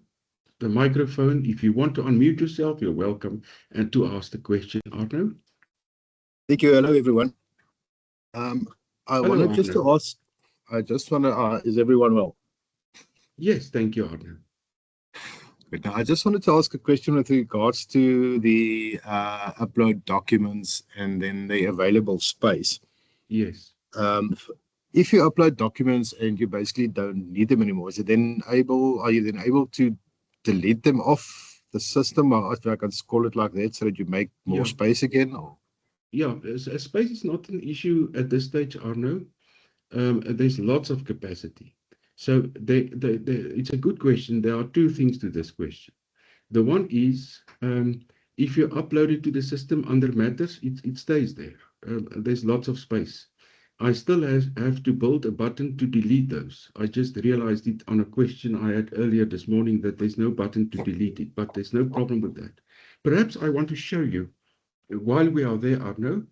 the microphone. If you want to unmute yourself, you're welcome and to ask the question, Arno. Thank you. Hello, everyone. I wanted Arno. just to ask, is everyone well? Yes, thank you, Arno. Good. Now, I just wanted to ask a question with regards to the upload documents and then the available space. Yes. If you upload documents and you basically don't need them anymore, are you then able to delete them off the system, or if I can call it like that, so that you make more space again? Or? Yeah, space is not an issue at this stage, Arno. there's lots of capacity. So it's a good question. There are two things to this question. The one is, if you upload it to the system under matters, it stays there. There's lots of space. I still have to build a button to delete those. I just realized it on a question I had earlier this morning that there's no button to delete it, but there's no problem with that. Perhaps I want to show you, while we are there, Arno,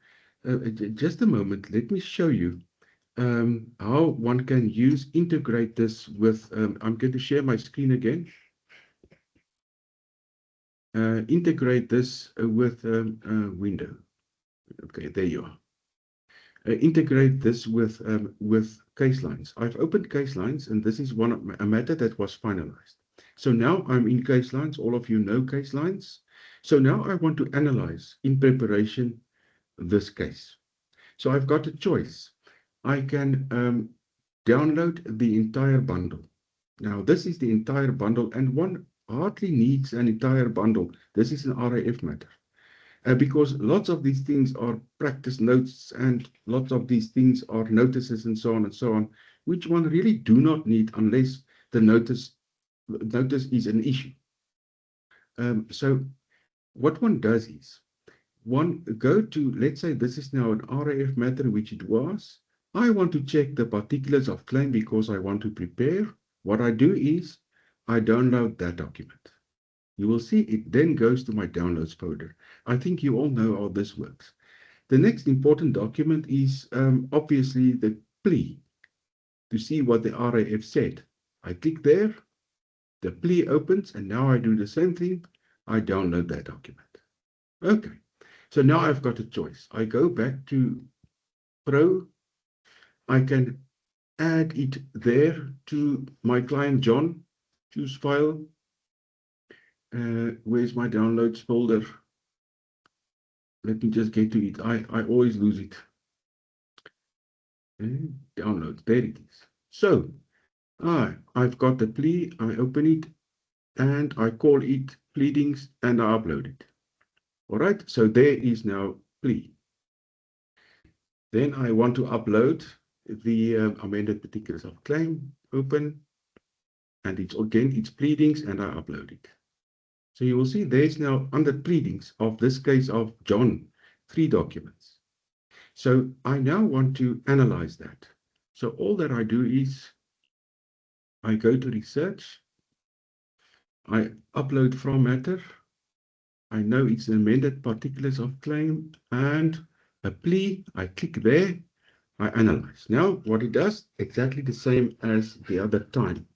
just a moment, let me show you how one can integrate this with, I'm going to share my screen again. Integrate this with window. Okay, there you are. Integrate this with case lines. I've opened case lines, and this is a matter that was finalized. So now I'm in case lines. All of you know case lines. So now I want to analyze in preparation this case. So I've got a choice. I can download the entire bundle. Now this is the entire bundle, and one hardly needs an entire bundle. This is an RAF matter. Because lots of these things are practice notes and lots of these things are notices and so on, which one really do not need unless the notice is an issue. So what one does is, one go to, let's say this is now an RAF matter, which it was. I want to check the particulars of claim because I want to prepare. What I do is I download that document. You will see it then goes to my downloads folder. I think you all know how this works. The next important document is obviously the plea, to see what the RAF said. I click there, the plea opens, and now I do the same thing. I download that document. Okay, so now I've got a choice. I go back to Pro. I can add it there to my client John. Choose file. Where's my downloads folder? Let me just get to it. I always lose it. Downloads, there it is. So I've got the plea. I open it and I call it pleadings and I upload it. All right, so there is now plea. Then I want to upload the amended particulars of claim. Open, and it's pleadings and I upload it. So you will see there's now under pleadings of this case of John, 3 documents. So I now want to analyze that. So all that I do is I go to research, I upload from matter, I know it's amended particulars of claim and a plea, I click there, I analyze. Now what it does, exactly the same as the other time.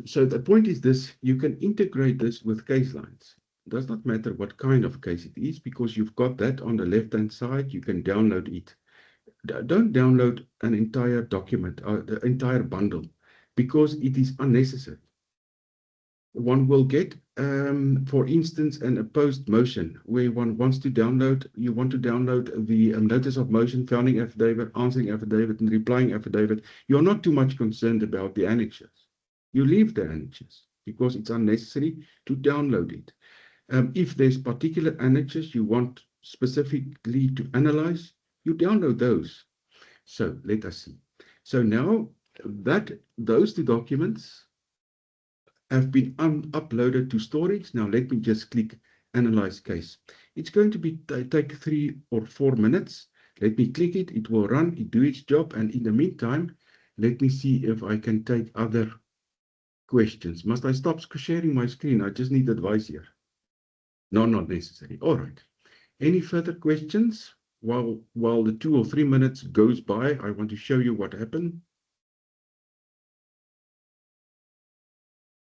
So the point is this, you can integrate this with case lines. It does not matter what kind of case it is, because you've got that on the left-hand side, you can download it. Don't download an entire document, the entire bundle, because it is unnecessary. One will get, for instance, an opposed motion, where one wants to download, you want to download the notice of motion, founding affidavit, answering affidavit, and replying affidavit. You're not too much concerned about the annexures. You leave the annexures because it's unnecessary to download it. If there's particular annexures you want specifically to analyze, you download those. So let us see. So now that those 2 documents have been uploaded to storage. Now let me just click analyze case. It's going to take 3 or 4 minutes. Let me click it. It will run, it do its job. And in the meantime, let me see if I can take other questions. Must I stop sharing my screen? I just need advice here. No, not necessary. All right. Any further questions? While the 2 or 3 minutes goes by, I want to show you what happened.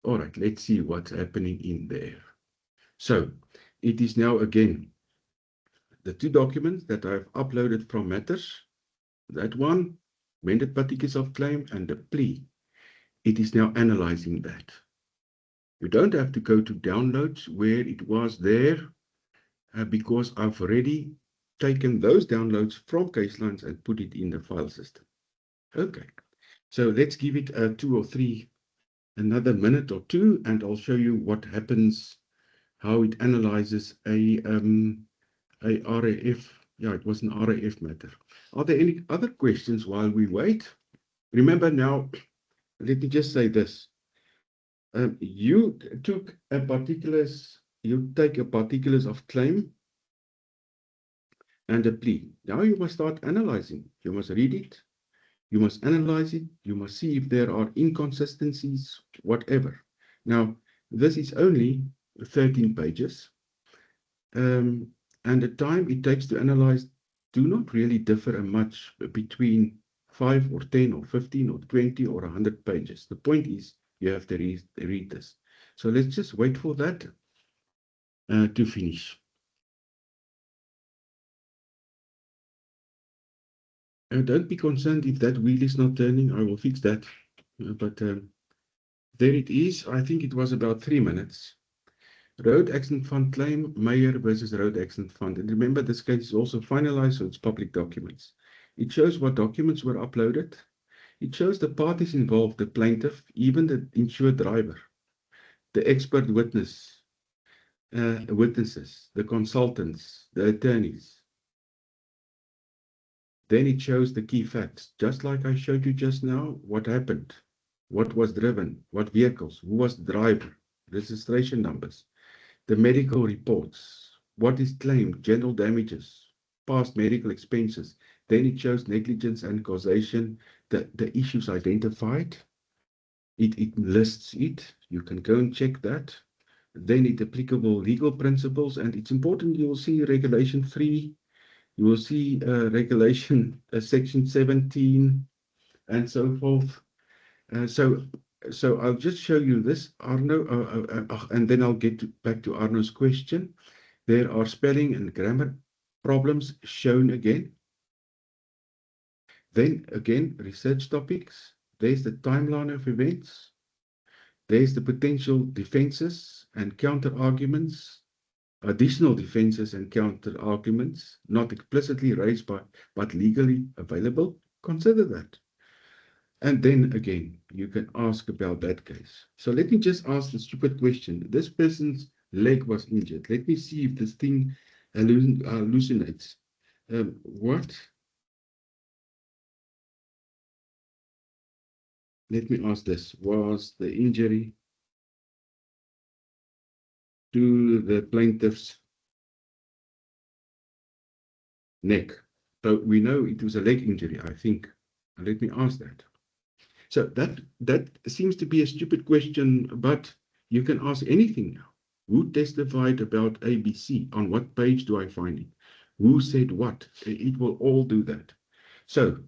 All right, let's see what's happening in there. So it is now again the 2 documents that I've uploaded from matters. That one, amended particulars of claim, and the plea. It is now analyzing that. You don't have to go to downloads where it was there, because I've already taken those downloads from case lines and put it in the file system. Okay, so let's give it 2 or 3, another minute or 2, and I'll show you what happens, how it analyzes a RAF Yeah, it was an RAF matter. Are there any other questions while we wait? Remember now, let me just say this. You took a particulars, you take a particulars of claim and a plea. Now you must start analyzing. You must read it. You must analyze it. You must see if there are inconsistencies, whatever. Now, this is only 13 pages. And the time it takes to analyze do not really differ much between 5 or 10 or 15 or 20 or 100 pages. The point is you have to read this. So let's just wait for that to finish. Don't be concerned if that wheel is not turning. I will fix that. But there it is. I think it was about 3 minutes. Road Accident Fund claim, Meyer versus Road Accident Fund. And remember, this case is also finalized, so it's public documents. It shows what documents were uploaded. It shows the parties involved, the plaintiff, even the insured driver, the expert witnesses, the consultants, the attorneys. Then it shows the key facts, just like I showed you just now, what happened, what was driven, what vehicles, who was the driver, registration numbers, the medical reports, what is claimed, general damages, past medical expenses. Then it shows negligence and causation, the issues identified. It lists it. You can go and check that. Then it applicable legal principles, and it's important you will see Regulation 3, you will see Regulation Section 17, and so forth. So I'll just show you this, Arno, and then I'll get back to Arno's question. There are spelling and grammar problems shown again. Then again, research topics. There's the timeline of events. There's the potential defenses and counter arguments, additional defenses and counter arguments, not explicitly raised by, but legally available. Consider that. And then again, you can ask about that case. So let me just ask the stupid question. This person's leg was injured. Let me see if this thing hallucinates. What? Let me ask this. Was the injury to the plaintiff's neck? So we know it was a leg injury, I think. Let me ask that. So that seems to be a stupid question, but you can ask anything now. Who testified about ABC? On what page do I find it? Who said what? It will all do that. So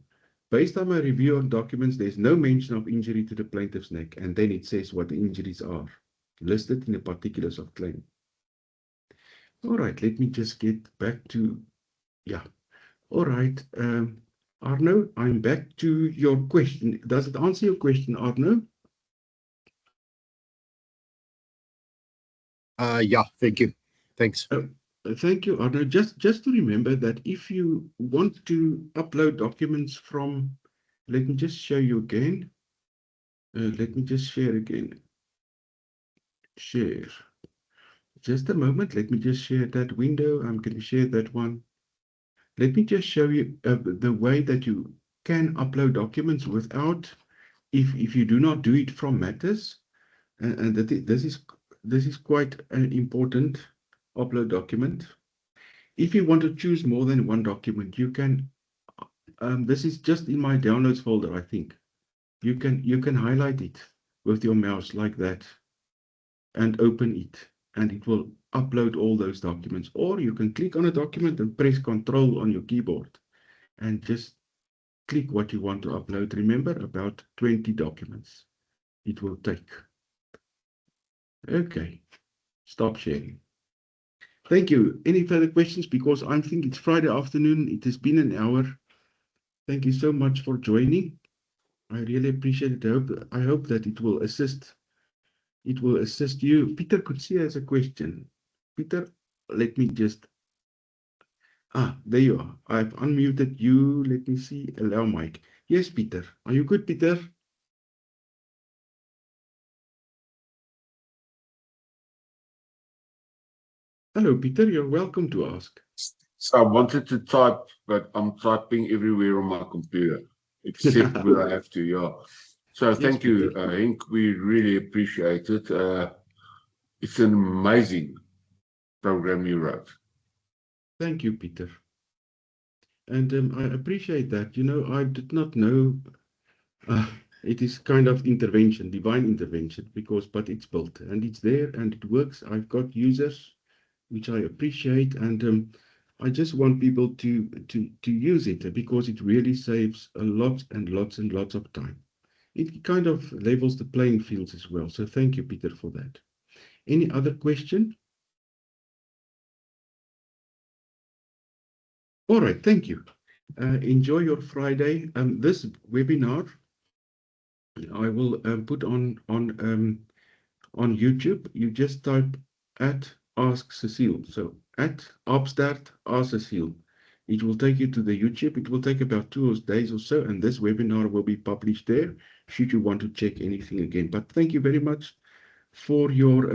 based on my review on documents, there's no mention of injury to the plaintiff's neck, and then it says what the injuries are, listed in the particulars of claim. All right, let me just get back to, yeah. All right, Arno, I'm back to your question. Does it answer your question, Arno? Yeah, thank you. Thanks. Thank you, Arno. Just to remember that if you want to upload documents from, let me just show you again. Let me just share again. Share. Just a moment. Let me just share that window. I'm going to share that one. Let me just show you the way that you can upload documents without, if you do not do it from Matters, and this is quite an important upload document. If you want to choose more than one document, you can. This is just in my downloads folder, I think. You can highlight it with your mouse like that, and open it, and it will upload all those documents. Or you can click on a document and press Control on your keyboard and just click what you want to upload. Remember, about 20 documents it will take. Okay, stop sharing. Thank you. Any further questions? Because I think it's Friday afternoon. It has been an hour. Thank you so much for joining. I really appreciate it. I hope that it will assist. It will assist you. Peter Kutsia has a question. Peter, let me just. There you are. I've unmuted you. Let me see. Allow mic. Yes, Peter. Are you good, Peter? Hello, Peter. You're welcome to ask. So I wanted to type, but I'm typing everywhere on my computer, except when I have to, yeah. So Yes, thank you, Peter. Henk. We really appreciate it. It's an amazing program you wrote. Thank you, Peter. And I appreciate that. You know, I did not know uh, it is kind of intervention, divine intervention, but it's built and it's there and it works. I've got users, which I appreciate, and I just want people to use it because it really saves a lot and lots and lots of time. It kind of levels the playing fields as well. So thank you, Peter, for that. Any other question? All right, thank you. Enjoy your Friday. This webinar I will put on YouTube. You just type at Ask Cecile. So at Opstart Ask Cecile. It will take you to the YouTube. It will take about 2 days or so, and this webinar will be published there should you want to check anything again. But thank you very much for your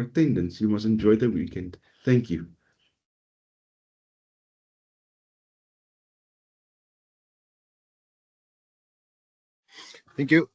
attendance. You must enjoy the weekend. Thank you. Thank you.